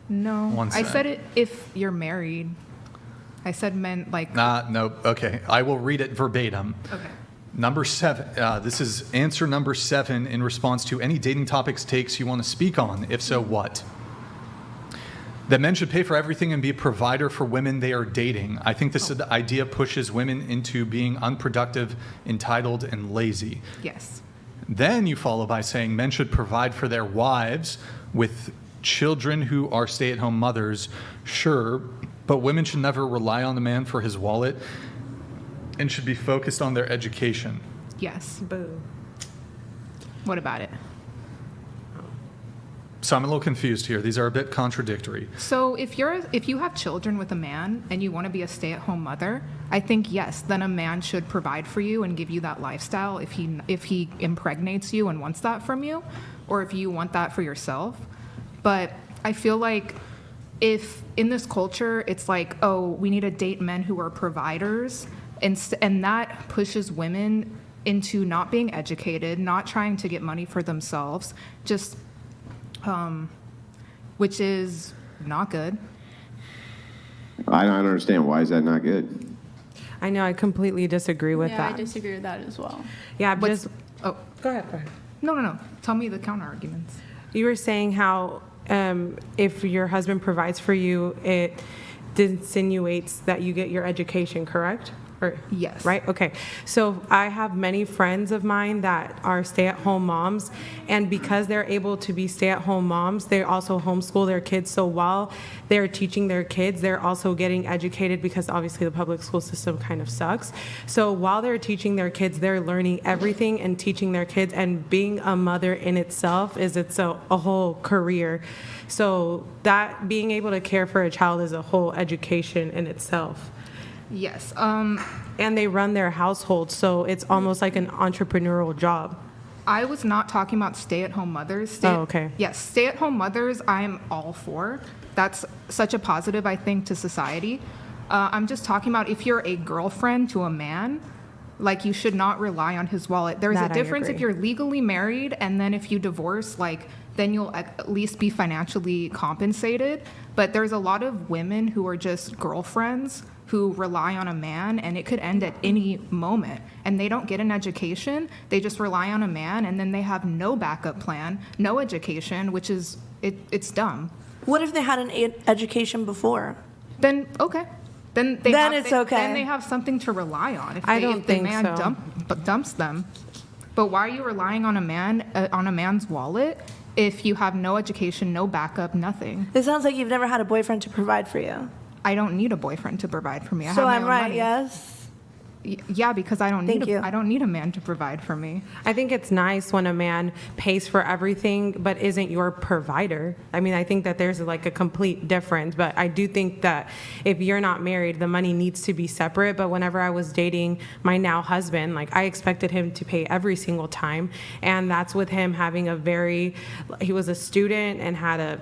No, One I sec. said it if you're married. I said men like. No, okay. I will read it verbatim. Okay. Number 7, this is answer number 7 in response to any dating topics takes you want to speak on. If so, what? That men should pay for everything and be a provider for women they are dating. I think this idea pushes women into being unproductive, entitled, and lazy. Yes. Then you follow by saying men should provide for their wives with children who are stay-at-home mothers. Sure, but women should never rely on the man for his wallet and should be focused on their education. Yes. Boo. What about it? So I'm a little confused here. These are a bit contradictory. So if you have children with a man and you want to be a stay-at-home mother, I think yes, then a man should provide for you and give you that lifestyle if he impregnates you and wants that from you, or if you want that for yourself. But I feel like if in this culture it's like, oh, we need to date men who are providers, and that pushes women into not being educated, not trying to get money for themselves, just which is not good. I don't understand. Why is that not good? I know, I completely disagree with Yeah, that. I disagree with that as well. Yeah, What's- just Oh, go ahead. no. Tell me the counter arguments. You were saying how if your husband provides for you, it insinuates that you get your education, correct? Or, Yes. Right? Okay. So I have many friends of mine that are stay-at-home moms, and because they're able to be stay-at-home moms, they also homeschool their kids. So while they're teaching their kids, they're also getting educated because obviously the public school system kind of sucks. So while they're teaching their kids, they're learning everything and teaching their kids, and being a mother in itself is a whole career. So that being able to care for a child is a whole education in itself. Yes. And they run their household, so it's almost like an entrepreneurial job. I was not talking about stay-at-home mothers. Oh, okay. Yes, stay-at-home mothers, I'm all for. That's such a positive, I think, to society. I'm just talking about if you're a girlfriend to a man, like you should not rely on his wallet. There's That a I difference if agree. you're legally married, and then if you divorce, like then you'll at least be financially compensated. But there's a lot of women who are just girlfriends who rely on a man, and it could end at any moment, and they don't get an education. They just rely on a man, and then they have no backup plan, no education, which is it's dumb. What if they had an education before? Then okay, then It's okay. Then they have something to rely on. I don't if the think man so. dumps them. But why are you relying on a man on a man's wallet if you have no education, no backup, nothing? It sounds like you've never had a boyfriend to provide for you. I don't need a boyfriend to provide for me. I So have my I'm own right, money. yes? Yeah, because I don't Thank need you. I don't need a man to provide for me. I think it's nice when a man pays for everything but isn't your provider. I mean, I think that there's like a complete difference, but I do think that if you're not married, the money needs to be separate. But whenever I was dating my now husband, like I expected him to pay every single time, and that's with him having he was a student and had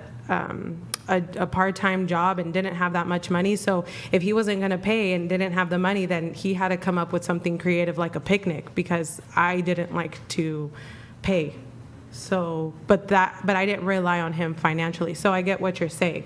a part-time job and didn't have that much money. So if he wasn't going to pay and didn't have the money, then he had to come up with something creative like a picnic, because I didn't like to pay. So, but I didn't rely on him financially. So I get what you're saying.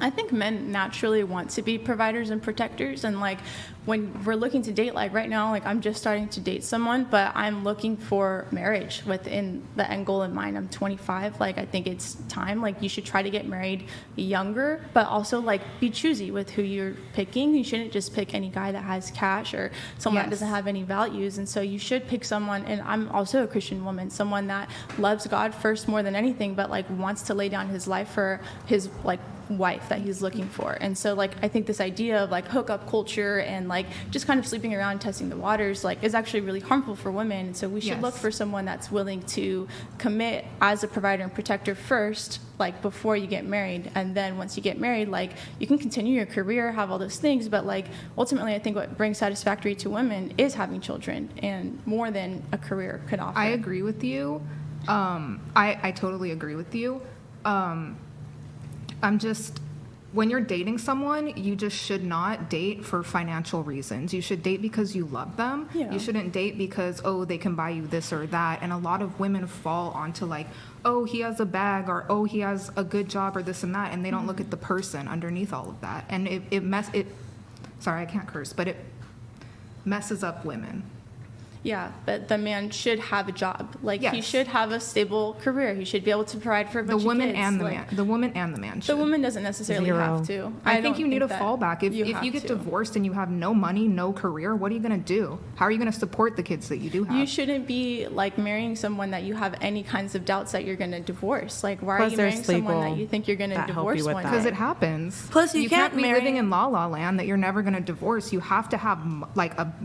I think men naturally want to be providers and protectors, and like when we're looking to date, like right now, like I'm just starting to date someone, but I'm looking for marriage within the end goal in mind. I'm 25. Like I think it's time. Like you should try to get married younger, but also like be choosy with who you're picking. You shouldn't just pick any guy that has cash or someone that Yes. doesn't have any values. And so you should pick someone, and I'm also a Christian woman, someone that loves God first more than anything, but like wants to lay down his life for his like wife that he's looking for. And so like I think this idea of like hookup culture and like just kind of sleeping around testing the waters like is actually really harmful for women. And so we should Yes. look for someone that's willing to commit as a provider and protector first, like before you get married. And then once you get married, like you can continue your career, have all those things, but like ultimately I think what brings satisfactory to women is having children, and more than a career could offer. I agree with you. I totally agree with you. I'm just when you're dating someone, you just should not date for financial reasons. You should date because you love them. Yeah. You shouldn't date because, oh, they can buy you this or that. And a lot of women fall onto like, oh, he has a bag, or oh, he has a good job, or this and that, and they don't look at the person underneath all of that. And sorry, I can't curse, but it messes up women. Yeah, but the man should have a job. Like, he Yes. should have a stable career. He should be able to provide for a The bunch woman of kids. and the Like, man. The woman and the man should. The woman doesn't necessarily Zero. have to. I think don't you need a that fallback. If you have get to. divorced and you have no money, no career, what are you going to do? How are you going to support the kids that you do have? You shouldn't be like marrying someone that you have any kinds of doubts that you're going to divorce. Like, why Plus are you there's marrying someone legal that you think you're going to that help divorce you with one that. Because day? it happens. Plus, you can't can't be marry- living in la la land that you're never going to divorce. You have to have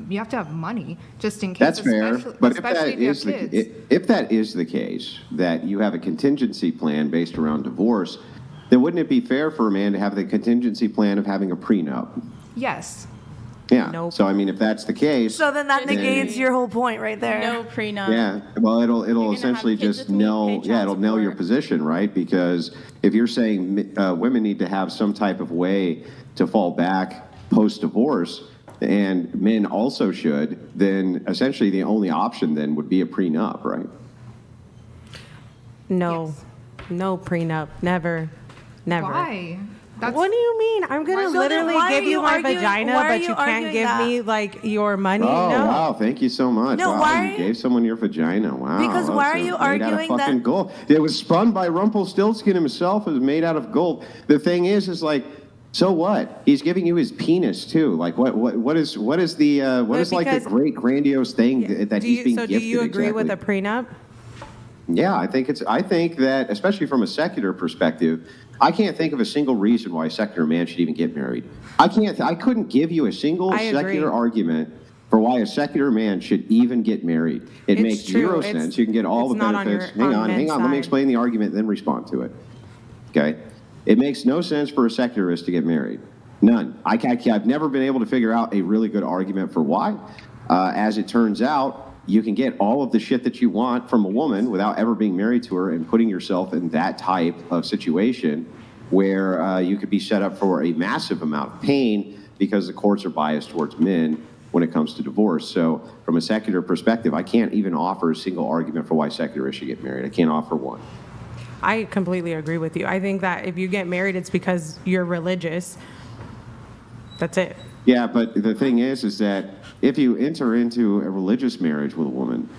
you have to have money just in case. That's fair, especially- but if that especially you have is the kids. if that is the case, that you have a contingency plan based around divorce, then wouldn't it be fair for a man to have the contingency plan of having a prenup? Yes. Yeah. Nope. So I mean, if that's the case, So then that Then- negates your whole point right there. No prenup. yeah. Well, it'll gonna have essentially kids just with me, know. pay Yeah, child it'll know your support. position, right? Because if you're saying women need to have some type of way to fall back post divorce, and men also should, then essentially the only option then would be a prenup, right? No, Yes. no prenup, never. Why? That's What do you mean? I'm gonna So then literally why give are you you my arguing- vagina, why are but you you can't arguing give that? me like your money? Oh, no. wow. Thank you so much. No, wow, why you are gave you- someone your vagina. Wow. Because why That's are you made out of arguing fucking that- gold. It was spun by Rumpelstiltskin himself. It was made out of gold. The thing is like, so what? He's giving you his penis too. Like, what is like the because- great grandiose thing that Do he's you, being so gifted? do you agree with a exactly? prenup? Yeah, I think that, especially from a secular perspective, I can't think of a single reason why a secular man should even get married. I couldn't give you a single I agree. secular argument for why a secular man should even get married. It It's makes true. zero It's- sense. You can get all the it's not on benefits. your- Hang on on. men's Let me side. explain the argument, then respond to it. Okay? It makes no sense for a secularist to get married. None. I've never been able to figure out a really good argument for why. As it turns out, you can get all of the shit that you want from a woman without ever being married to her and putting yourself in that type of situation where you could be set up for a massive amount of pain because the courts are biased towards men when it comes to divorce. So from a secular perspective, I can't even offer a single argument for why secularists should get married. I can't offer one. I completely agree with you. I think that if you get married, it's because you're religious. That's it. Yeah, but the thing is that if you enter into a religious marriage with a woman,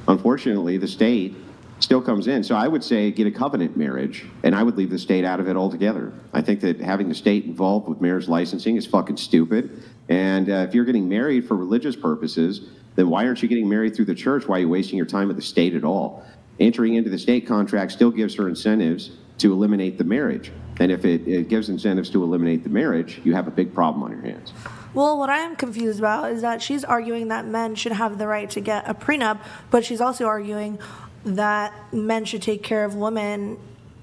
unfortunately, the state still comes in. So I would say get a covenant marriage, and I would leave the state out of it altogether. I think that having the state involved with marriage licensing is fucking stupid. And if you're getting married for religious purposes, then why aren't you getting married through the church? Why are you wasting your time at the state at all? Entering into the state contract still gives her incentives to eliminate the marriage. And if it gives incentives to eliminate the marriage, you have a big problem on your hands. Well, what I am confused about is that she's arguing that men should have the right to get a prenup, but she's also arguing that men should take care of women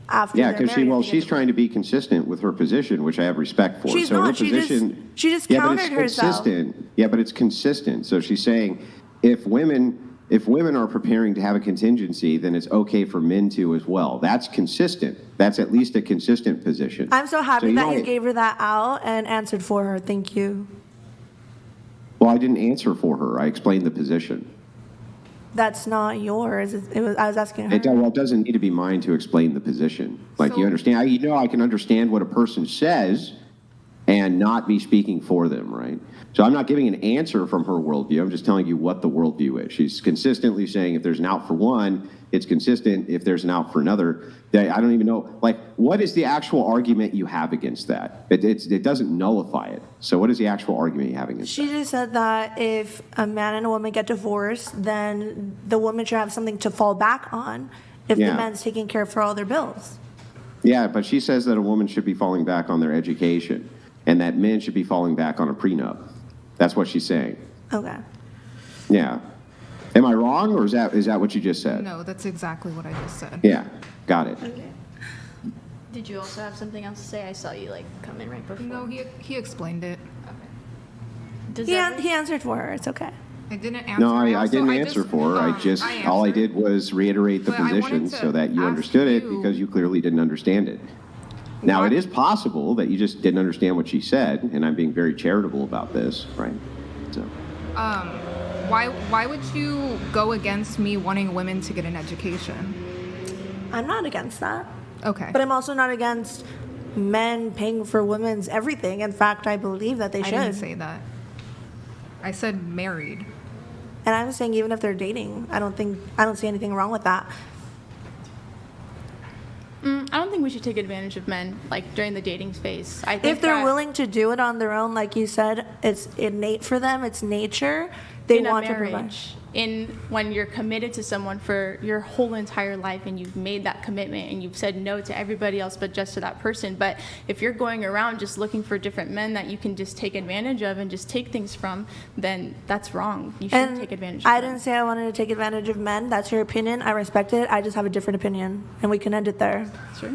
after Yeah, they're because married. she's trying to be consistent with her position, which I have respect for. She's so her not. She just yeah, but countered it's herself. consistent. Yeah, but it's consistent. So she's saying if women are preparing to have a contingency, then it's okay for men to as well. That's consistent. That's at least a consistent position. I'm so happy you that know, you gave her that out and answered for her. Thank you. Well, I didn't answer for her. I explained the position. That's not yours. I was asking her. It doesn't need to be mine to explain the position. Like, So- you understand? I can understand what a person says and not be speaking for them, right? So I'm not giving an answer from her worldview. I'm just telling you what the worldview is. She's consistently saying if there's an out for one, it's consistent. If there's an out for another, I don't even know. Like, what is the actual argument you have against that? It doesn't nullify it. So what is the actual argument you have against She that? just said that if a man and a woman get divorced, then the woman should have something to fall back on if Yeah. the man's taking care for all their bills. Yeah, but she says that a woman should be falling back on their education and that men should be falling back on a prenup. That's what she's saying. Okay. Yeah. Am I wrong, or is that what you just said? No, that's exactly what I just said. Yeah, got it. Did you also have something else to say? I saw you like come in right before. No, he explained it. Does He every- answered for her. It's okay. I didn't answer. No, I also- didn't answer for her. All I answered. did was reiterate the But I wanted position to so that you ask understood it you- because you clearly didn't understand it. Now, it is possible that you just didn't understand what she said, and I'm being very charitable about this, right? So, Why would you go against me wanting women to get an education? I'm not against that. Okay. But I'm also not against men paying for women's everything. In fact, I believe that they I should. didn't say that. I said married. And I'm saying even if they're dating, I don't see anything wrong with that. I don't think we should take advantage of men like during the dating phase. I think If they're that willing to do it on their own, like you said, it's innate for them, it's nature. They in a want to provide. marriage, when you're committed to someone for your whole entire life and you've made that commitment and you've said no to everybody else but just to that person. But if you're going around just looking for different men that you can just take advantage of and just take things from, then that's wrong. You shouldn't And take advantage of I them. didn't say I wanted to take advantage of men. That's your opinion. I respect it. I just have a different opinion, and we can end it there. Sure.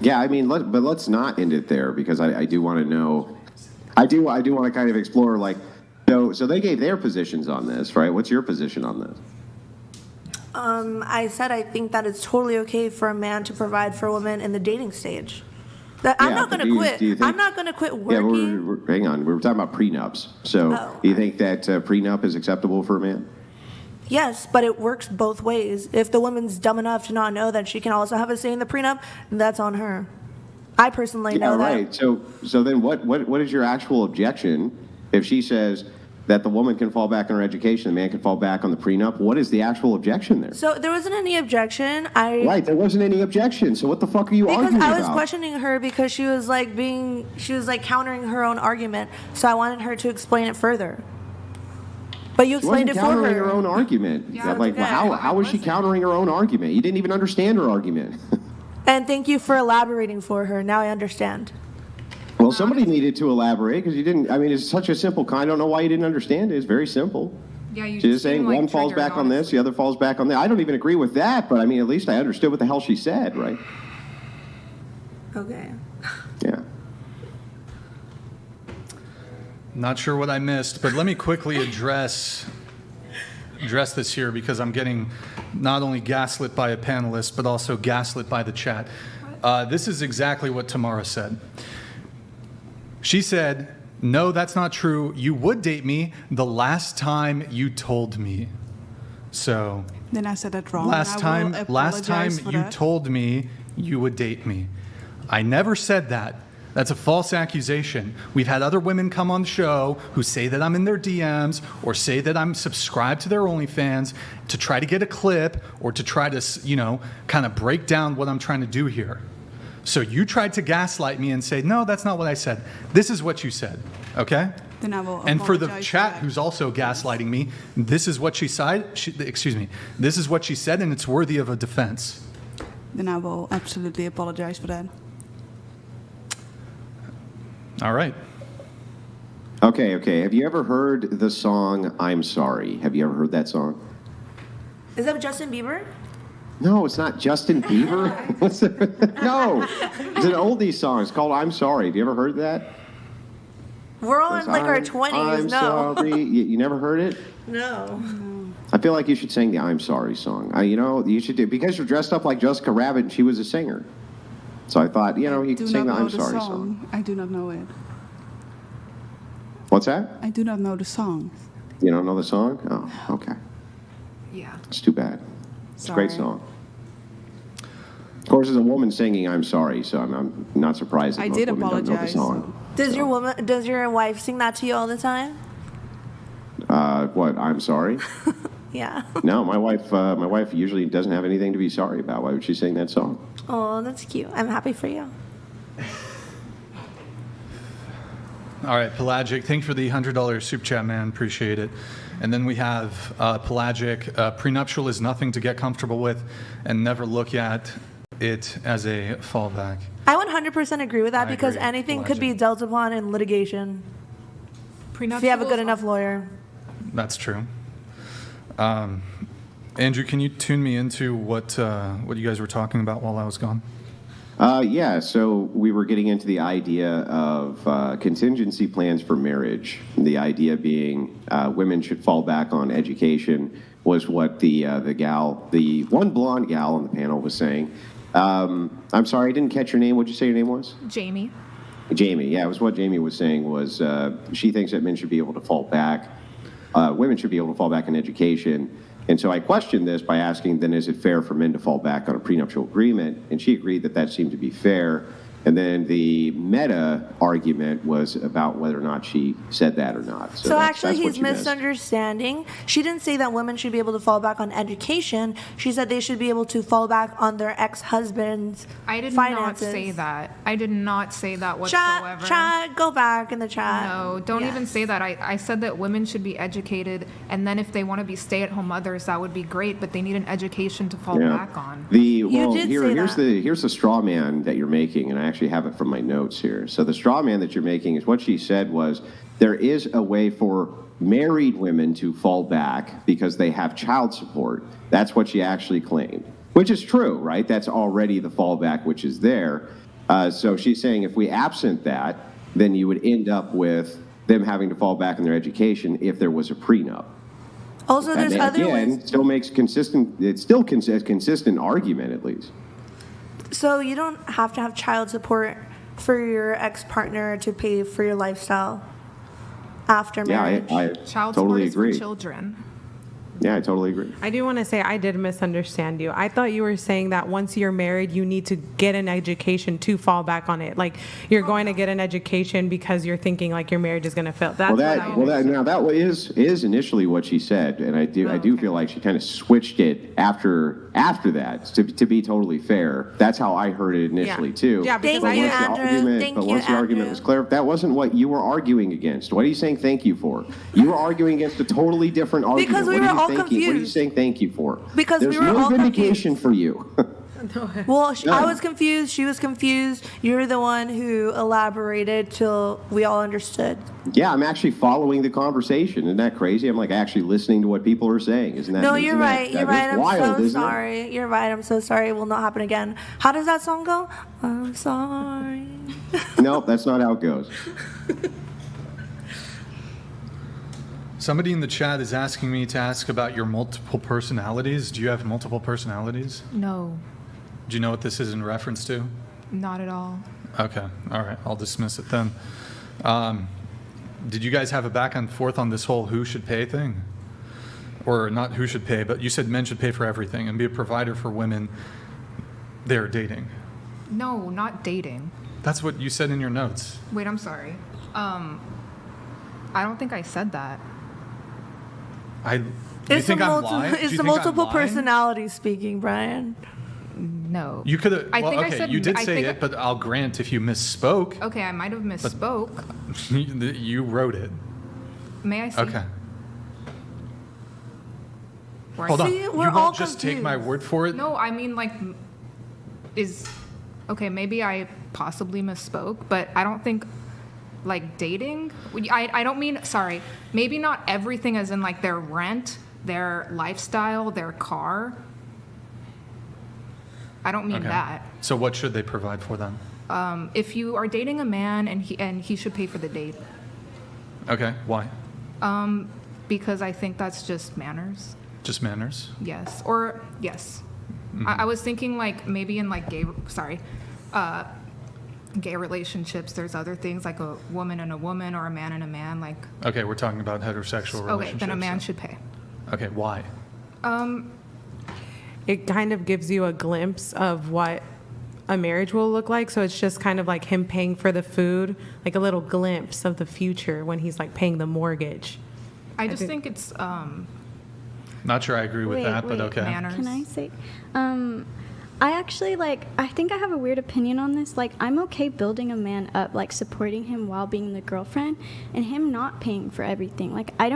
yeah, I mean, but let's not end it there because I do want to know. I do want to kind of explore, like, so they gave their positions on this, right? What's your position on this? I said I think that it's totally okay for a man to provide for a woman in the dating stage. That I'm Yeah, not but going do to you- quit. do you think- I'm not going to quit Yeah, working. hang on. We were talking about prenups. So, Oh, do you think that prenup is acceptable for a man? Yes, but it works both ways. If the woman's dumb enough to not know that she can also have a say in the prenup, that's on her. I personally Yeah, know that. right. So then what is your actual objection if she says that the woman can fall back on her education, the man can fall back on the prenup? What is the actual objection there? So there wasn't any objection. Right, there wasn't any objection. So what the fuck are you Because arguing I was about? questioning her because she was like countering her own argument. So I wanted her to explain it further. But you She wasn't explained it for countering her. her own argument. Yeah, Like, okay. how was she countering her own argument? You didn't even understand her argument. And thank you for elaborating for her. Now I understand. Well, somebody needed to elaborate because you didn't. I mean, it's such a simple. I don't know why you didn't understand it. It's very simple. Yeah, you She's just seem saying like one falls triggered, back on this, honestly. the other falls back on that. I don't even agree with that, but I mean, at least I understood what the hell she said, right? Okay. Yeah. Not sure what I missed, but let me quickly address this here because I'm getting not only gaslit by a panelist, but also gaslit by the chat. This is exactly what Tamara said. She said, "No, that's not true. You would date me the last time you told me." So Then I said that wrong. last and I will time apologize for you that. told me you would date me. I never said that. That's a false accusation. We've had other women come on the show who say that I'm in their DMs or say that I'm subscribed to their OnlyFans to try to get a clip or to try to, kind of break down what I'm trying to do here. So you tried to gaslight me and say, "No, that's not what I said. This is what you said." Okay? Then I will And for the apologize chat that. who's also gaslighting me, this is what she said. This is what she said, and it's worthy of a defense. Then I will absolutely apologize for that. All right. Okay. Have you ever heard the song "I'm Sorry"? Have you ever heard that song? Is that Justin Bieber? No, it's not Justin Bieber. No, it's an oldie song. It's called "I'm Sorry." Have you ever heard that? We're all in like our I'm 20s. No. sorry. You never heard it? No. I feel like you should sing the "I'm Sorry" song. You should do because you're dressed up like Jessica Rabbit and she was a singer. So I thought, you Do could sing not the know "I'm the Sorry" song. song. I do not know it. What's that? I do not know the song. You don't know the song? Oh, okay. Yeah. It's too bad. It's a great Sorry. song. Of course, there's a woman singing "I'm Sorry," so I'm not surprised that I most did women don't know the apologize. song. Does your wife sing that to you all the time? What? I'm sorry. Yeah. No, my wife usually doesn't have anything to be sorry about. Why would she sing that song? Oh, that's cute. I'm happy for you. All right, Pelagic, thank you for the $100 super chat, man. Appreciate it. And then we have Pelagic. Prenuptial is nothing to get comfortable with, and never look at it as a fallback. I 100% agree with that I because agree. anything could be Logic. dealt upon in litigation if you have a good enough lawyer. That's true. Andrew, can you tune me into what you guys were talking about while I was gone? Yeah, so we were getting into the idea of contingency plans for marriage. The idea being women should fall back on education was what the one blonde gal on the panel was saying. I'm sorry, I didn't catch your name. What'd you say your name was? Jamie. Jamie, yeah, it was what Jamie was saying was she thinks that men should be able to fall back, women should be able to fall back in education. And so I questioned this by asking, then is it fair for men to fall back on a prenuptial agreement? And she agreed that that seemed to be fair. And then the meta argument was about whether or not she said that or not. So that's actually, what he's you missed. misunderstanding. She didn't say that women should be able to fall back on education. She said they should be able to fall back on their ex-husband's I did finances. not say that. I did not say that whatsoever. Chat, go back in the chat. No, don't even Yes. say that. I said that women should be educated, and then if they want to be stay-at-home mothers, that would be great, but they need an education to fall Yeah. back on. Here's the straw man that you're making, and I actually have it from my notes here. So the straw man that you're making is what she said was there is a way for married women to fall back because they have child support. That's what she actually claimed, which is true, right? That's already the fallback which is there. So she's saying if we absent that, then you would end up with them having to fall back on their education if there was a prenup. Also, there's And other again, ways. still makes consistent. It's still a consistent argument, at least. So you don't have to have child support for your ex-partner to pay for your lifestyle after marriage. Yeah, I Child totally support agree. is for children. Yeah, I totally agree. I do want to say I did misunderstand you. I thought you were saying that once you're married, you need to get an education to fall back on it. Like you're going to get an education because you're thinking like your marriage is going to fail. That's That is initially what she said, and I do feel like she kind of switched it after that. To be totally fair, that's how I heard it initially too. Yeah, because Thank you, once the Andrew. argument, Thank but you, once the argument Andrew. was clear, that wasn't what you were arguing against. What are you saying thank you for? You were arguing against a totally different argument. Because we What were are you all thanking- What are you confused. saying thank you for? Because we There's were no all vindication for you. Well, I None. was confused. She was confused. You're the one who elaborated till we all understood. Yeah, I'm actually following the conversation. Isn't that crazy? I'm like actually listening to what people are saying. Isn't that? No, isn't you're that- right. You're that right. is I'm wild, so isn't it? sorry. You're right. I'm so sorry. It will not happen again. How does that song go? I'm sorry. Nope, that's not how it goes. Somebody in the chat is asking me to ask about your multiple personalities. Do you have multiple personalities? No, Do you know what this is in reference to? not at all. Okay, all right, I'll dismiss it then. Did you guys have a back and forth on this whole who should pay thing? Or not who should pay, but you said men should pay for everything and be a provider for women they're dating. No, not dating. That's what you said in your notes. Wait, I'm sorry. I don't think I said that. Do you think I'm lying? Do you It's think the I'm multiple lying? personality speaking, Brian. No. You could have. I Well, think I okay, said- you did I say think it, but I'll grant if you misspoke, Okay, I might have misspoke. you wrote it. May I see? Okay. Where I Hold on. See, You we're all won't just take my confused. word for it? No, I mean like okay, maybe I possibly misspoke, but I don't think like dating. I don't mean, sorry, maybe not everything as in like their rent, their lifestyle, their car. I don't mean Okay. that. So what should they provide for them? If you are dating a man and he should pay for the date, Okay, why? because I think that's just manners. Just manners? Yes, or yes. Mm-hmm. I was thinking like maybe in like gay relationships, there's other things like a woman and a woman or a man and a man. Like Okay, we're talking about heterosexual relationships. okay, then a man so- should pay. Okay, why? It kind of gives you a glimpse of what a marriage will look like. So it's just kind of like him paying for the food, like a little glimpse of the future when he's like paying the mortgage. I just think it's Not sure I agree with Wait, that, but wait. okay. manners. Can I say? I actually I think I have a weird opinion on this. Like, I'm okay building a man up, like supporting him while being the girlfriend, and him not paying for everything. Like, I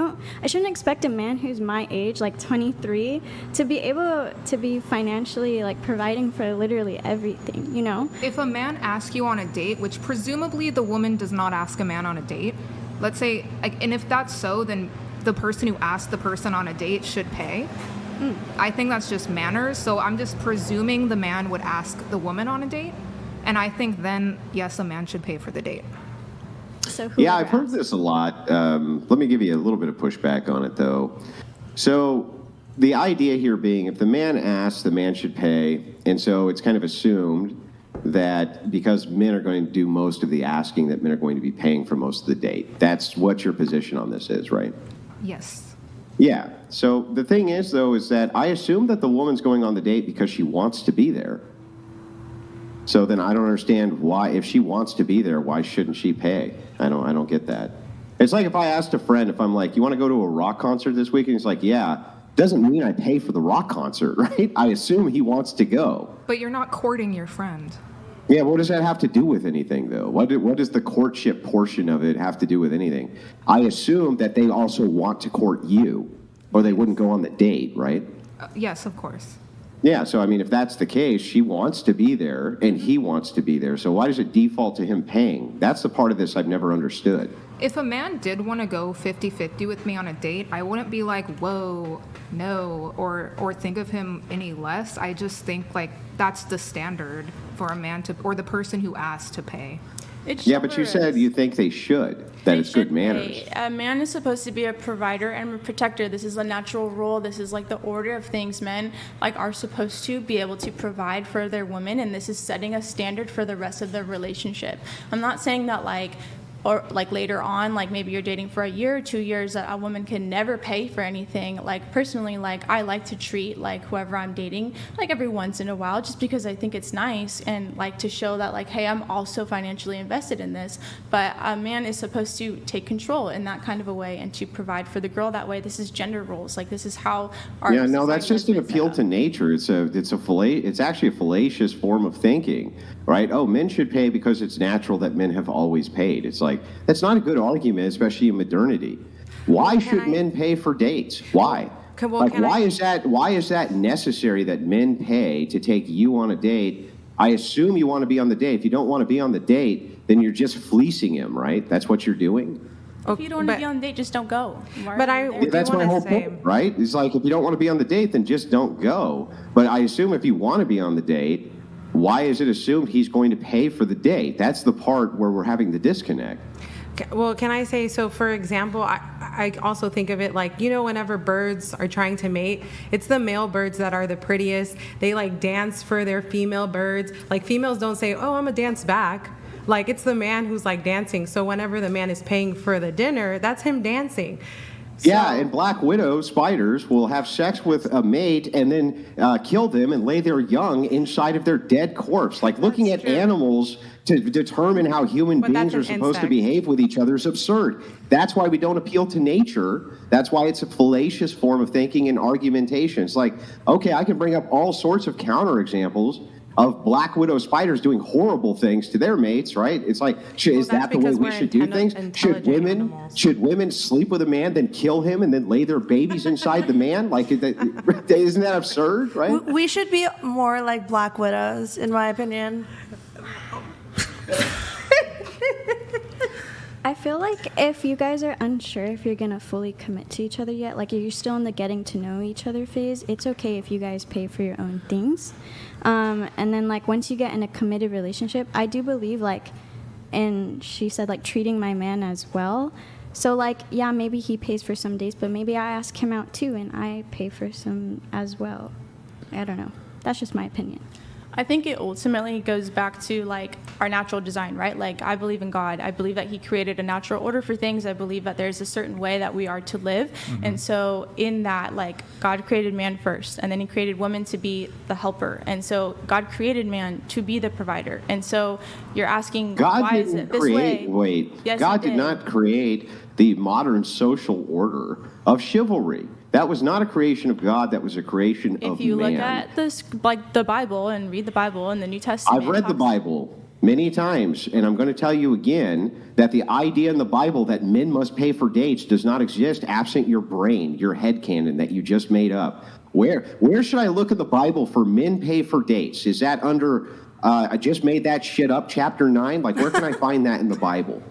shouldn't expect a man who's my age, like 23, to be able to be financially like providing for literally everything. You know? If a man asks you on a date, which presumably the woman does not ask a man on a date, let's say, like, and if that's so, then the person who asked the person on a date should pay. I think that's just manners. So I'm just presuming the man would ask the woman on a date. And I think then, yes, a man should pay for the date. So Yeah, whoever I've heard asks. this a lot. Let me give you a little bit of pushback on it, though. So the idea here being if the man asks, the man should pay. And so it's kind of assumed that because men are going to do most of the asking, that men are going to be paying for most of the date. That's what your position on this is, right? Yes. Yeah. So the thing is, though, is that I assume that the woman's going on the date because she wants to be there. So then I don't understand why, if she wants to be there, why shouldn't she pay? I don't get that. It's like if I asked a friend, if I'm like, you want to go to a rock concert this weekend? He's like, yeah. Doesn't mean I pay for the rock concert, right? I assume he wants to go. But you're not courting your friend. Yeah, what does that have to do with anything, though? What does the courtship portion of it have to do with anything? I assume that they also want to court you, or they wouldn't go on the date, right? Yes, of course. Yeah, so I mean, if that's the case, she wants to be there, and he wants to be there, so why does it default to him paying? That's the part of this I've never understood. If a man did want to go 50-50 with me on a date, I wouldn't be like, whoa, no, or think of him any less. I just think like that's the standard for a man to, or the person who asked to pay. Yeah, but you said you think they should, that They it's good should manners. pay. A man is supposed to be a provider and a protector. This is a natural role. This is like the order of things. Men like are supposed to be able to provide for their women, and this is setting a standard for the rest of the relationship. I'm not saying that like, or like later on, like maybe you're dating for a year or 2 years, that a woman can never pay for anything. Like personally, like I like to treat like whoever I'm dating like every once in a while, just because I think it's nice and like to show that like, hey, I'm also financially invested in this. But a man is supposed to take control in that kind of a way and to provide for the girl that way. This is gender roles. Like this is how our Yeah, no, that's society just an has been appeal set to up. nature. It's actually a fallacious form of thinking, right? Oh, men should pay because it's natural that men have always paid. It's like, that's not a good argument, especially in modernity. Why should men pay for dates? Why? Why is that necessary that men pay to take you on a date? I assume you want to be on the date. If you don't want to be on the date, then you're just fleecing him, right? That's what you're doing. If you don't want to be on a date, just don't go. Why But are you I- there? That's my whole point, right? It's like if you don't want to be on the date, then just don't go. But I assume if you want to be on the date, why is it assumed he's going to pay for the date? That's the part where we're having the disconnect. Well, can I say, so for example, I also think of it like, you know, whenever birds are trying to mate, it's the male birds that are the prettiest. They like dance for their female birds. Like females don't say, oh, I'm gonna dance back. Like it's the man who's like dancing. So whenever the man is paying for the dinner, that's him dancing. Yeah, and black widow spiders will have sex with a mate and then kill them and lay their young inside of their dead corpse. Like looking at animals to determine how human But beings that's are an supposed to insect. behave with each other is absurd. That's why we don't appeal to nature. That's why it's a fallacious form of thinking and argumentation. It's like, okay, I can bring up all sorts of counterexamples of black widow spiders doing horrible things to their mates, right? It's like, is that the way we should do things? Should women sleep with a man, then kill him, and then lay their babies inside the man? Like, isn't that absurd, right? We should be more like black widows, in my opinion. I feel like if you guys are unsure if you're gonna fully commit to each other yet, like if you're still in the getting to know each other phase, it's okay if you guys pay for your own things. And then like once you get in a committed relationship, I do believe like, and she said like treating my man as well. So like, yeah, maybe he pays for some dates, but maybe I ask him out too and I pay for some as well. I don't know. That's just my opinion. I think it ultimately goes back to like our natural design, right? Like I believe in God. I believe that he created a natural order for things. I believe that there's a certain way that we are to live. And so in that, like God created man first and then he created woman to be the helper. And so God created man to be the provider. And so you're asking, God why is didn't it this create, way? wait, Yes, God he did not create the modern social order of chivalry. That was not a creation of God. That was a creation of If you man. look at this, like the Bible and read the Bible and the New Testament. I've read the talks- Bible many times, and I'm going to tell you again that the idea in the Bible that men must pay for dates does not exist absent your brain, your headcanon that you just made up. Where should I look at the Bible for men pay for dates? Is that under, I just made that shit up, chapter 9? Like, where can I find that in the Bible?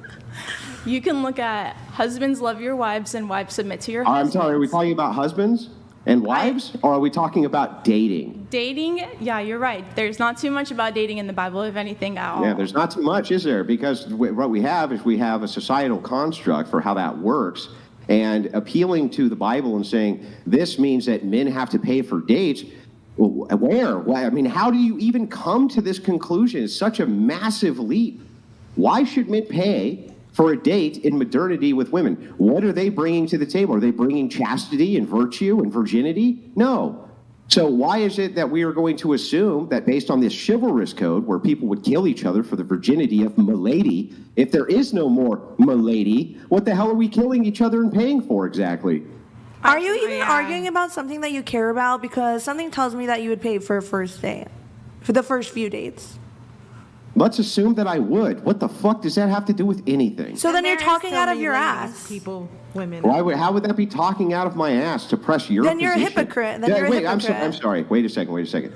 You can look at husbands love your wives and wives submit to your I'm husbands. sorry, are we talking about husbands and wives, or are we talking about dating? Dating, yeah, you're right. There's not too much about dating in the Bible, if anything at all. Yeah, there's not too much, is there? Because what we have is we have a societal construct for how that works. and appealing to the Bible and saying this means that men have to pay for dates. Where? I mean, how do you even come to this conclusion? It's such a massive leap. Why should men pay for a date in modernity with women? What are they bringing to the table? Are they bringing chastity and virtue and virginity? No. So why is it that we are going to assume that based on this chivalrous code where people would kill each other for the virginity of milady, if there is no more milady, what the hell are we killing each other and paying for exactly? Are you even arguing about something that you care about? Because something tells me that you would pay for a first date, for the first few dates. Let's assume that I would. What the fuck does that have to do with anything? So then you're There are talking so out of many your ladies, ass. People, women. How would that be talking out of my ass to press your Then you're a position? hypocrite. Then Yeah, you're a wait, hypocrite. I'm sorry. Wait a second.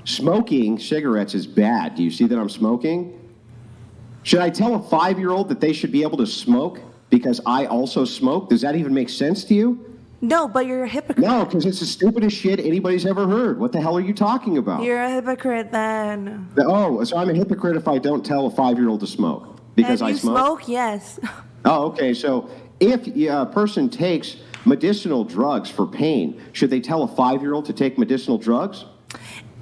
Smoking cigarettes is bad. Do you see that I'm smoking? Should I tell a 5-year-old that they should be able to smoke because I also smoke? Does that even make sense to you? No, but you're a hypocrite. No, because it's the stupidest shit anybody's ever heard. What the hell are you talking about? You're a hypocrite then. Oh, so I'm a hypocrite if I don't tell a 5-year-old to smoke because If I you smoke, yes. Oh, okay. So if a person takes medicinal drugs for pain, should they tell a 5-year-old to take medicinal drugs?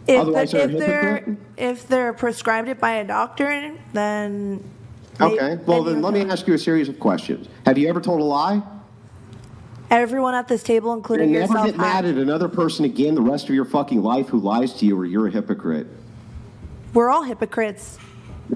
Otherwise, they're a hypocrite? If they're prescribed it by a doctor, then. Okay. Well, maybe then let me okay. ask you a series of questions. Have you ever told a lie? Everyone at this table, including And never yourself, get mad at another person again the rest of your fucking life who lies to you or you're a hypocrite. we're all hypocrites.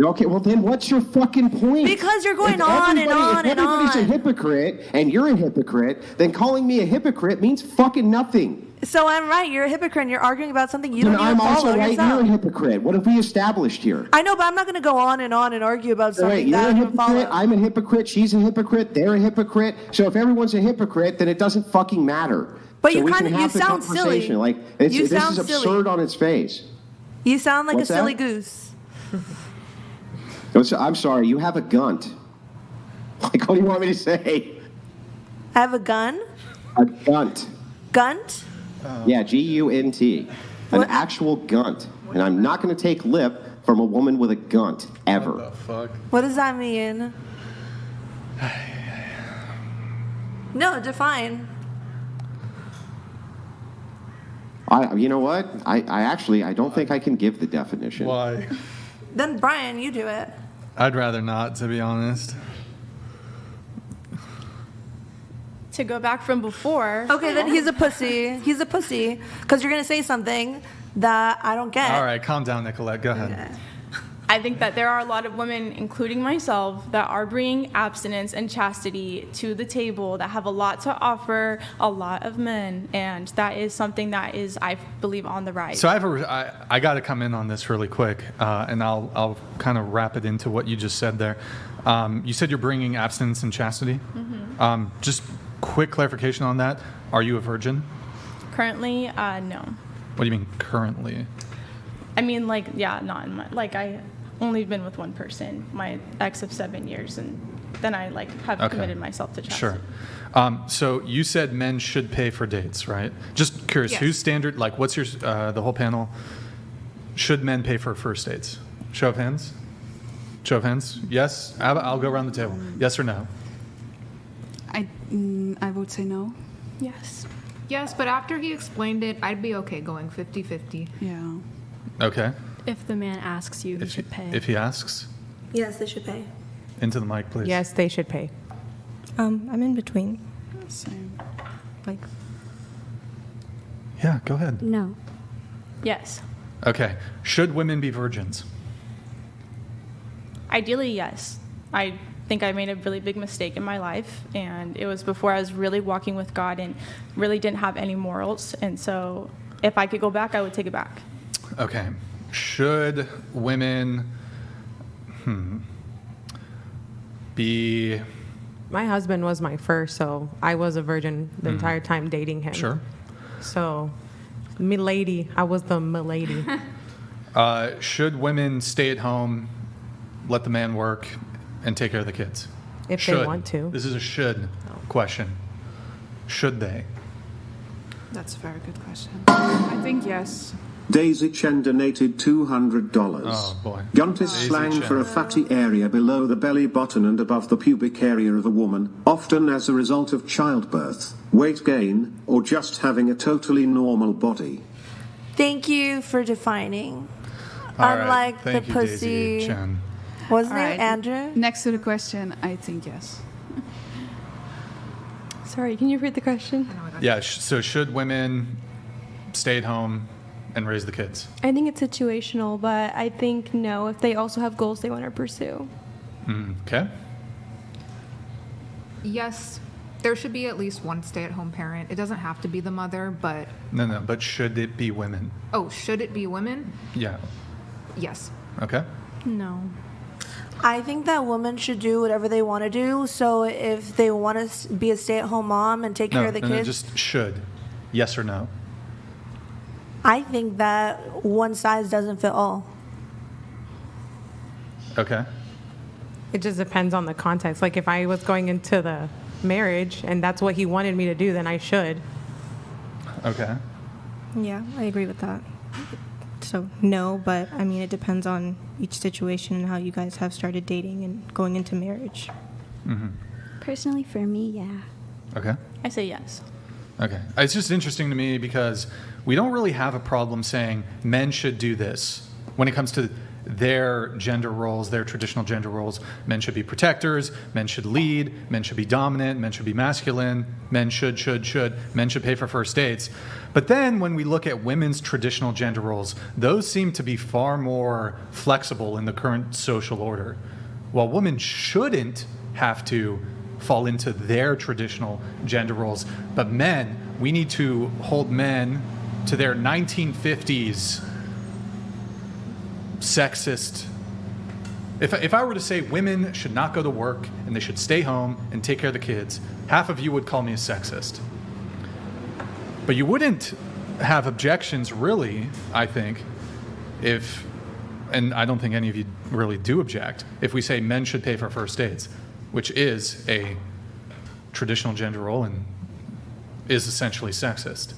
Okay, well then what's your fucking point? Because you're going If on and on if and everybody's a on. hypocrite and you're a hypocrite, then calling me a hypocrite means fucking nothing. So I'm right. You're a hypocrite. And you're arguing about something you And don't even I'm also follow right, yourself. you're a hypocrite. What have we established here? I know, but I'm not going to go on and argue about So wait, something you're that a I don't hypocrite, follow. I'm a hypocrite, she's a hypocrite, they're a hypocrite. So if everyone's a hypocrite, then it doesn't fucking matter. But so you we kinda- can you have the sound silly. conversation. Like, this You is sound silly. absurd on its face. You sound like What's a silly that? goose. I'm sorry, you have a gunt. Like, what do you want me to say? I have a gun. A gunt. Gunt? Yeah, G-U-N-T. An What- actual gunt. And I'm not going to take lip from a woman with a gunt, ever. What the fuck? What does that mean? No, define. You know what? I actually, I don't think I can give the definition. Why? Then Brian, you do it. I'd rather not, to be honest. To go back from before. Okay, then he's a pussy. He's a pussy. Because you're going to say something that I don't get. All right, calm down, Nicolette. Go ahead. I think that there are a lot of women, including myself, that are bringing abstinence and chastity to the table that have a lot to offer a lot of men, and that is something that is, I believe, on the rise. So I got to come in on this really quick, and I'll kind of wrap it into what you just said there. You said you're bringing abstinence and chastity. Mm-hmm. Just quick clarification on that. Are you a virgin? Currently, no. What do you mean currently? I mean, like, yeah, not in my, like, I only been with one person, my ex of 7 years, and then I, like, have Okay. committed myself to chastity. Sure. So you said men should pay for dates, right? Just curious, Yes. who's standard? Like, what's your the whole panel? Should men pay for first dates? Show of hands. Show of hands. Yes. I'll go around the table. Yes or no? I would say no. Yes. Yes, but after he explained it, I'd be okay going 50-50. Yeah. Okay. If the man asks you, he should pay. If he asks, Yes, they should pay. into the mic, please. Yes, they should pay. I'm in between. Same. Like, Yeah. Go ahead. No. Yes. Okay. Should women be virgins? Ideally, yes. I think I made a really big mistake in my life, and it was before I was really walking with God and really didn't have any morals. And so if I could go back, I would take it back. Okay. Should women be My husband was my first, so I was a virgin the entire time dating him. sure? So, milady, I was the milady. Should women stay at home, let the man work, and take care of the kids? If they want to. This is a should question. Should they? That's a very good question. I think yes. Daisy Chen donated $200. Oh, boy. Gunt is Daisy slang Chen. for a fatty area below the belly button and above the pubic area of a woman, often as a result of childbirth, weight gain, or just having a totally normal body. Thank you for defining. All right. Unlike Thank the you, Daisy pussy. Chen. Wasn't All it right. Andrew? Next to the question, I think yes. Sorry, can you repeat the question? Yeah, so should women stay at home and raise the kids? I think it's situational, but I think no, if they also have goals they want to pursue. Okay. Yes, there should be at least one stay-at-home parent. It doesn't have to be the mother, but No, but should it be women? should it be women? Yeah. Yes. Okay. No. I think that women should do whatever they want to do. So if they want to be a stay-at-home mom and take care of the no, kids, just should. Yes or no? I think that one size doesn't fit all. Okay. It just depends on the context. Like if I was going into the marriage and that's what he wanted me to do, then I should. Okay. Yeah, I agree with that. So no, but I mean it depends on each situation and how you guys have started dating and going into marriage. Personally, for me, yeah. Okay. I say yes. Okay. It's just interesting to me because we don't really have a problem saying men should do this when it comes to their gender roles, their traditional gender roles. Men should be protectors, men should lead, men should be dominant, men should be masculine, men should, men should pay for first dates. But then when we look at women's traditional gender roles, those seem to be far more flexible in the current social order. While women shouldn't have to fall into their traditional gender roles, but men, we need to hold men to their 1950s sexist. If I were to say women should not go to work and they should stay home and take care of the kids, half of you would call me a sexist. But you wouldn't have objections, really, I think, if, and I don't think any of you really do object, if we say men should pay for first dates, which is a traditional gender role and is essentially sexist.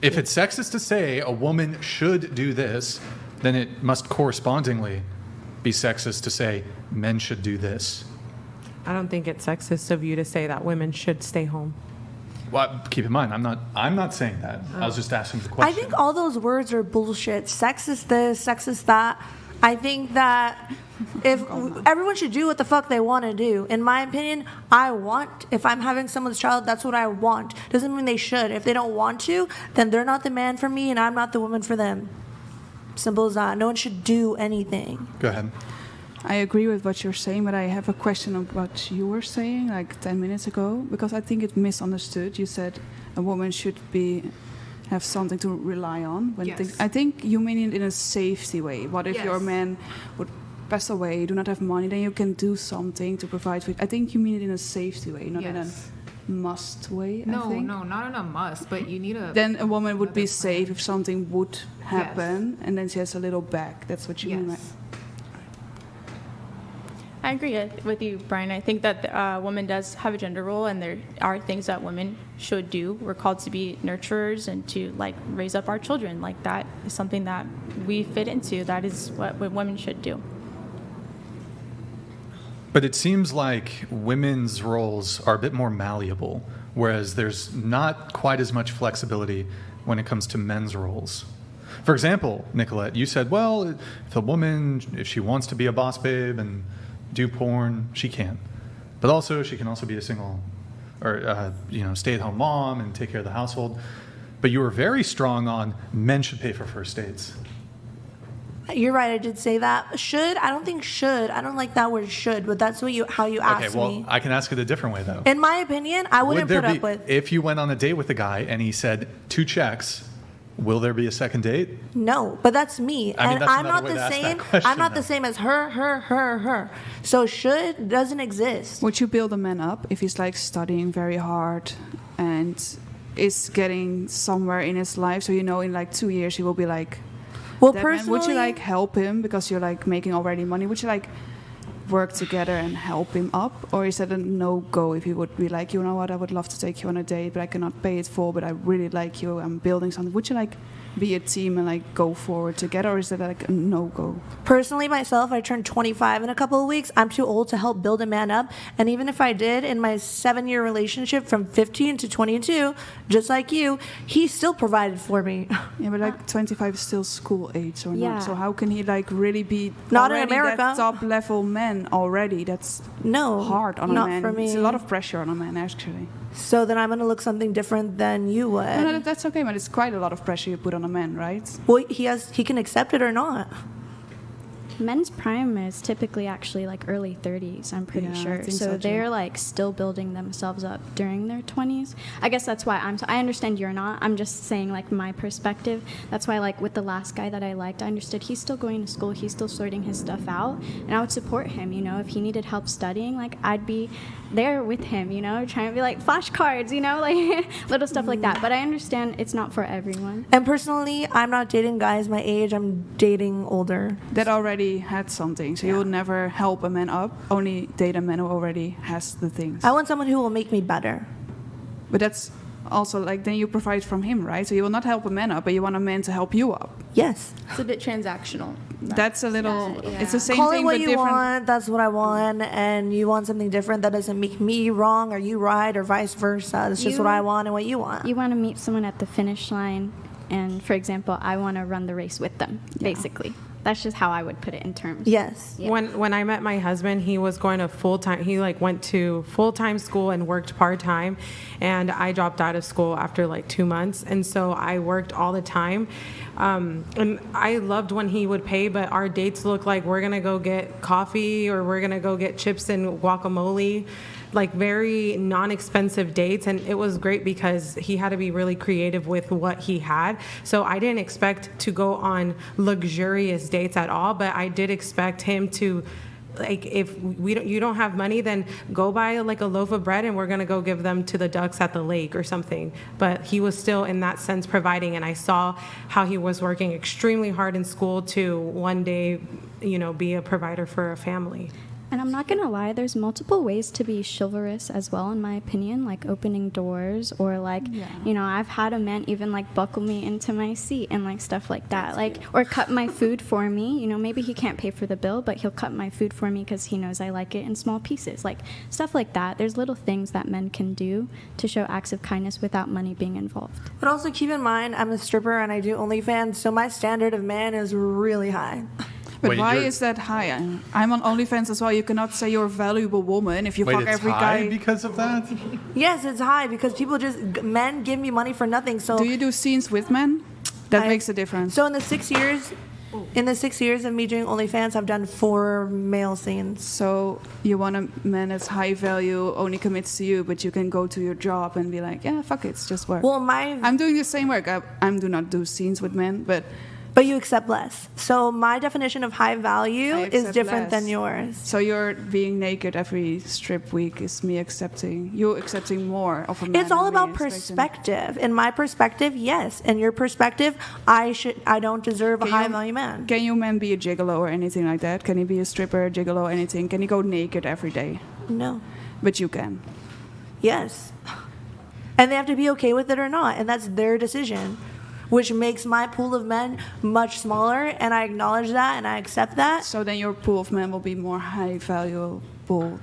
If it's sexist to say a woman should do this, then it must correspondingly be sexist to say men should do this. I don't think it's sexist of you to say that women should stay home. Well, keep in mind, I'm not saying that. I was just asking the question. I think all those words are bullshit. Sexist this, sexist that. I think that if everyone should do what the fuck they want to do. In my opinion, if I'm having someone's child, that's what I want. Doesn't mean they should. If they don't want to, then they're not the man for me and I'm not the woman for them. Simple as that. No one should do anything. Go ahead. I agree with what you're saying, but I have a question of what you were saying like 10 minutes ago, because I think it's misunderstood. You said a woman should have something to rely on. I think you mean it in a safety way. What if your man would pass away, do not have money, then you can do something to provide for it. I think you mean it in a safety way, not in a must way, I think. No, not in a must, but you need a... Then a woman would be safe if something would happen, and then she has a little bag. That's what you mean, right? I agree with you, Brian. I think that a woman does have a gender role, and there are things that women should do. We're called to be nurturers and to raise up our children. That is something that we fit into. That is what women should do. But it seems like women's roles are a bit more malleable, whereas there's not quite as much flexibility when it comes to men's roles. For example, Nicolette, you said, well, if a woman, if she wants to be a boss babe and do porn, she can. But also, she can also be a single or stay-at-home mom and take care of the household. But you were very strong on men should pay for first dates. You're right, I did say that. Should? I don't think should. I don't like that word should, but that's how you asked me. Okay, well, I can ask it a different way, though. In my opinion, I wouldn't put up with... If you went on a date with a guy and he said 2 checks, will there be a second date? No, but that's me. I mean, and that's I'm another not way to the ask same. that question, I'm not the though. same as her. So should doesn't exist. Would you build a man up if he's studying very hard and is getting somewhere in his life? So in 2 years he will be well, that personally, man. Would you help him because you're making already money? Would you work together and help him up? Or is that a no-go if he would be like, you know what, I would love to take you on a date, but I cannot pay it full, but I really like you, I'm building something. Would you like be a team and like go forward together, or is that like a no-go? Personally, myself, I turned 25 in a couple of weeks. I'm too old to help build a man up. And even if I did, in my 7-year relationship from 15 to 22, just like you, he still provided for me. Yeah, but like 25 is still school age or Yeah. not. So how can he like really be Not in already America. that top level man already? That's No, hard on not a man. for me. It's a lot of pressure on a man actually. So then I'm going to look something different than you would. No, that's okay, but it's quite a lot of pressure you put on a man, right? Well, he can accept it or not. Men's prime is typically actually like early 30s, I'm pretty Yeah, I sure. think So so, too. they're like still building themselves up during their 20s. I guess that's why I understand you're not. I'm just saying like my perspective. That's why like with the last guy that I liked, I understood he's still going to school, he's still sorting his stuff out, and I would support him, you know, if he needed help studying, like I'd be there with him, you know, trying to be like flashcards, you know, like little stuff like that. But I understand it's not for everyone. And personally, I'm not dating guys my age. I'm dating older. That already had something, so you will never help a man up. Only date a man who already has the things. I want someone who will make me better. But that's also like then you provide from him, right? So you will not help a man up, but you want a man to help you up. Yes. It's a bit transactional. That's a little. Yeah. It's the same Call thing, it what but you different. want. That's what I want. And you want something different that doesn't make me wrong or you right or vice versa. It's just You- what I want and what you want. You want to meet someone at the finish line, and for example, I want to run the race with them, basically. That's just how I would put it in terms. Yes. Yeah. When I met my husband, he was going to full-time. He like went to full-time school and worked part-time, and I dropped out of school after like 2 months, and so I worked all the time. And I loved when he would pay, but our dates looked like we're gonna go get coffee or we're gonna go get chips and guacamole, like very non-expensive dates. And it was great because he had to be really creative with what he had. So I didn't expect to go on luxurious dates at all, but I did expect him to, like, if you don't have money, then go buy like a loaf of bread and we're gonna go give them to the ducks at the lake or something. But he was still in that sense providing, and I saw how he was working extremely hard in school to one day, you know, be a provider for a family. And I'm not going to lie, there's multiple ways to be chivalrous as well, in my opinion, like opening doors or like, you know, I've had a man even like buckle me into my seat and like stuff like that. Like, or cut my food for me. You know, maybe he can't pay for the bill, but he'll cut my food for me because he knows I like it in small pieces. Like stuff like that. There's little things that men can do to show acts of kindness without money being involved. But also keep in mind, I'm a stripper and I do OnlyFans, so my standard of man is really high. But Wait, why you're- is that high? I'm on OnlyFans as well. You cannot say you're a valuable woman if you Wait, fuck it's every high guy. because of that? Yes, it's high because people men give me money for nothing. So Do you do scenes with men? That makes a difference. So in the 6 years of me doing OnlyFans, I've done 4 male scenes. So you want a man that's high value, only commits to you, but you can go to your job and be like, yeah, fuck it, it's just work. Well, I'm doing the same work. I do not do scenes with men, but you accept less. So my definition of high value I is accept different less. than yours. So you're being naked every strip week is me accepting. You accepting more of a man. It's all than me about expecting. perspective. In my perspective, yes. In your perspective, I don't deserve a Can high you- value man. Can you man be a gigolo or anything like that? Can he be a stripper, gigolo, anything? Can he go naked every day? No. But you can. Yes. And they have to be okay with it or not, and that's their decision, which makes my pool of men much smaller, and I acknowledge that and I accept that. So then your pool of men will be more high valuable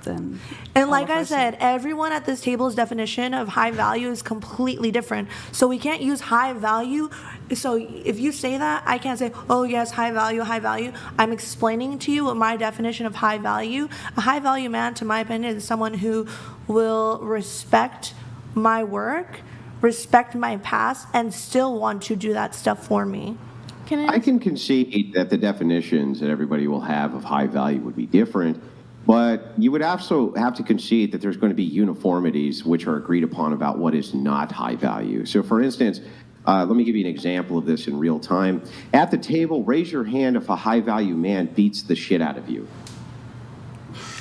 than. And all like of I us. said, everyone at this table's definition of high value is completely different. So we can't use high value. So if you say that, I can't say, oh yes, high value, high value. I'm explaining to you what my definition of high value. A high value man, to my opinion, is someone who will respect my work, respect my past, and still want to do that stuff for me. I can concede that the definitions that everybody will have of high value would be different, but you would also have to concede that there's going to be uniformities which are agreed upon about what is not high value. So, for instance, let me give you an example of this in real time. At the table, raise your hand if a high value man beats the shit out of you.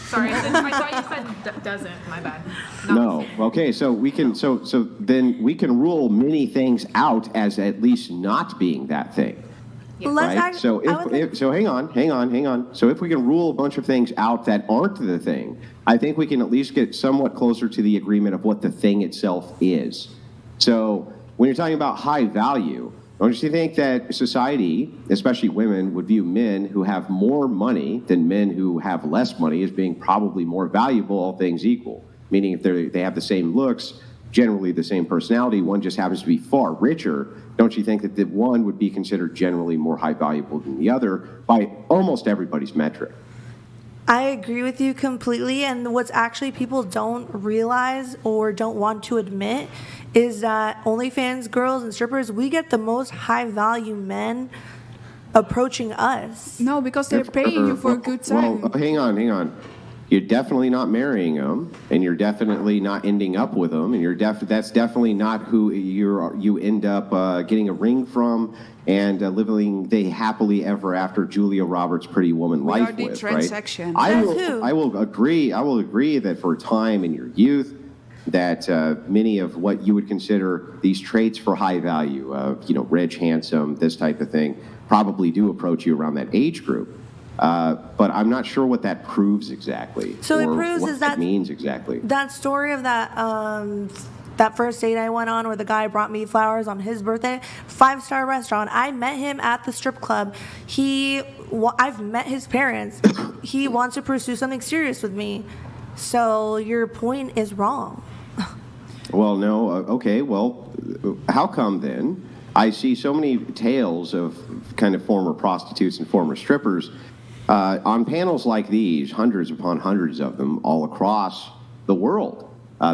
Sorry, I thought you said doesn't. My bad. No. Okay, so we can then we can rule many things out as at least not being that thing. Let's right? act- So I would like- so hang on. So if we can rule a bunch of things out that aren't the thing, I think we can at least get somewhat closer to the agreement of what the thing itself is. So when you're talking about high value, don't you think that society, especially women, would view men who have more money than men who have less money as being probably more valuable, all things equal? Meaning if they have the same looks, generally the same personality, one just happens to be far richer, don't you think that the one would be considered generally more high valuable than the other by almost everybody's metric? I agree with you completely. And what's actually people don't realize or don't want to admit is that OnlyFans girls and strippers, we get the most high value men approaching us. No, because they're paying you for a good time. Well, hang on. You're definitely not marrying them, and you're definitely not ending up with them, and that's definitely not who you end up getting a ring from and living the happily ever after Julia Roberts' Pretty Woman We life are the with, transaction. right? That's who. I will agree that for a time in your youth, that many of what you would consider these traits for high value, rich, handsome, this type of thing, probably do approach you around that age group. But I'm not sure what that proves exactly. So it or proves what is that that means exactly. that story of that first date I went on where the guy brought me flowers on his birthday, 5-star restaurant. I met him at the strip club. I've met his parents. He wants to pursue something serious with me. So your point is wrong. Well, no. Okay. Well, how come then? I see so many tales of kind of former prostitutes and former strippers on panels like these, hundreds upon hundreds of them all across the world,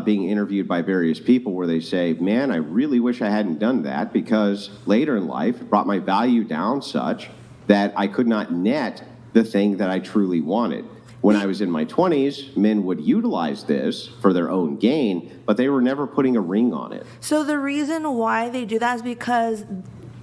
being interviewed by various people where they say, man, I really wish I hadn't done that because later in life it brought my value down such that I could not net the thing that I truly wanted. When I was in my 20s, men would utilize this for their own gain, but they were never putting a ring on it. So the reason why they do that is because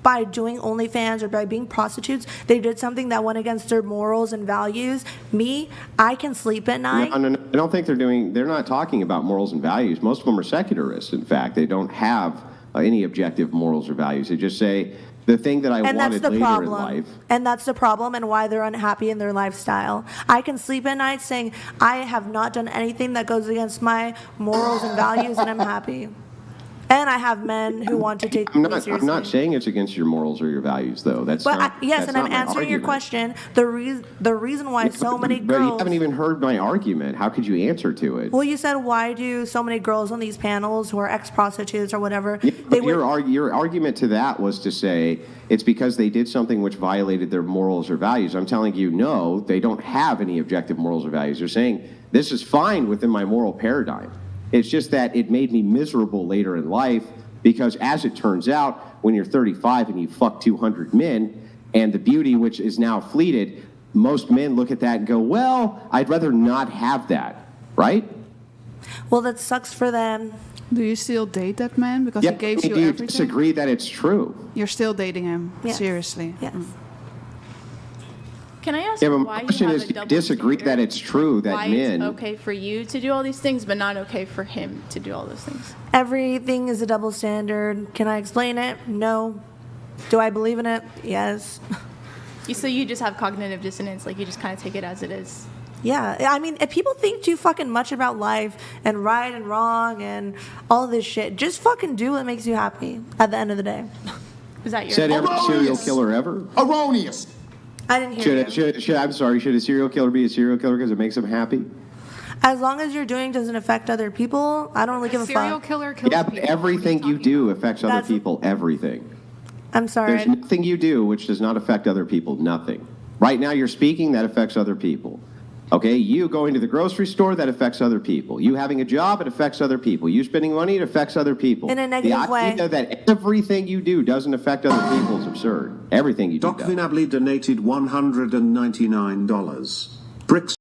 by doing OnlyFans or by being prostitutes, they did something that went against their morals and values. Me, I can sleep at night. No, I don't think they're not talking about morals and values. Most of them are secularists, in fact. They don't have any objective morals or values. They just say, the thing that I And that's wanted the later problem. in life. And that's the problem and why they're unhappy in their lifestyle. I can sleep at night saying, I have not done anything that goes against my morals and values, and I'm happy. And I have men who want to take me seriously. I'm not saying it's against your morals or your values, though. That's But not. yes, that's and I'm not my answering your argument. question. The reason why so many But you girls. haven't even heard my argument. How could you answer to it? Well, you said why do so many girls on these panels who are ex-prostitutes or whatever? Yeah, they but your argument to that was to say it's because they did something which violated their morals or values. I'm telling you, no, they don't have any objective morals or values. They're saying this is fine within my moral paradigm. It's just that it made me miserable later in life because, as it turns out, when you're 35 and you fuck 200 men and the beauty which is now fleeted, most men look at that and go, well, I'd rather not have that, right? Well, that sucks for them. Do you still date that man because Yeah, he gave do you you everything? disagree that it's true? You're still dating him, Yes. seriously. Yes. Can I ask Yeah, but why my you question have is, a do you double disagree standard? that it's true that Why men... it's okay for you to do all these things, but not okay for him to do all those things? Everything is a double standard. Can I explain it? No. Do I believe in it? Yes. So you just have cognitive dissonance, like you just kind of take it as it is. Yeah, I mean, if people think too fucking much about life and right and wrong and all this shit, just fucking do what makes you happy at the end of the day. Is that your Said every serial killer ever? Erroneous. I didn't hear you. I'm sorry, should a serial killer be a serial killer because it makes them happy? As long as you're doing doesn't affect other people, I don't really give a Serial fuck. killer kills Yeah, but people. everything you do affects other That's- people, everything. I'm sorry. There's nothing you do which does not affect other people, nothing. Right now you're speaking, that affects other people. Okay, you going to the grocery store, that affects other people. You having a job, it affects other people. You spending money, it affects other people. In a negative the way. idea that everything you do doesn't affect other people is absurd. Everything you do Doc does. Vinably donated $199. Bricks.